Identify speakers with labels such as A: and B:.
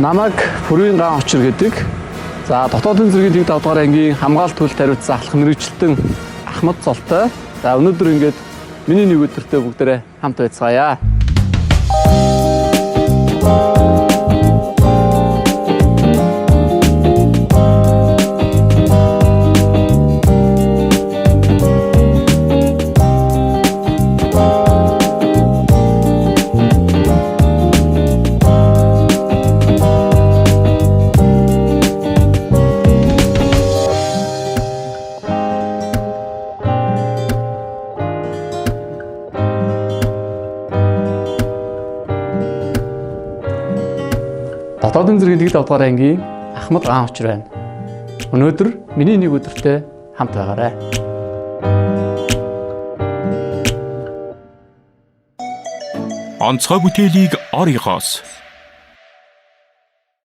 A: Намайг Бүрийн гаан очир гэдэг. За дотоодын зэргийн 5 дугаар ангийн хамгаалалт төлөлт хариуцсан ахлах мэргэжилтэн Ахмад Золтой. За өнөөдөр ингээд миний нэг өдөртөө бүгдээрээ хамт байцгаая. Дотоодын зэргийн 5 дугаар ангийн Ахмад гаан очир байна. Өнөөдөр миний нэг өдөртөө хамт байгаарай.
B: Онцгой бүтээлийг орёгоос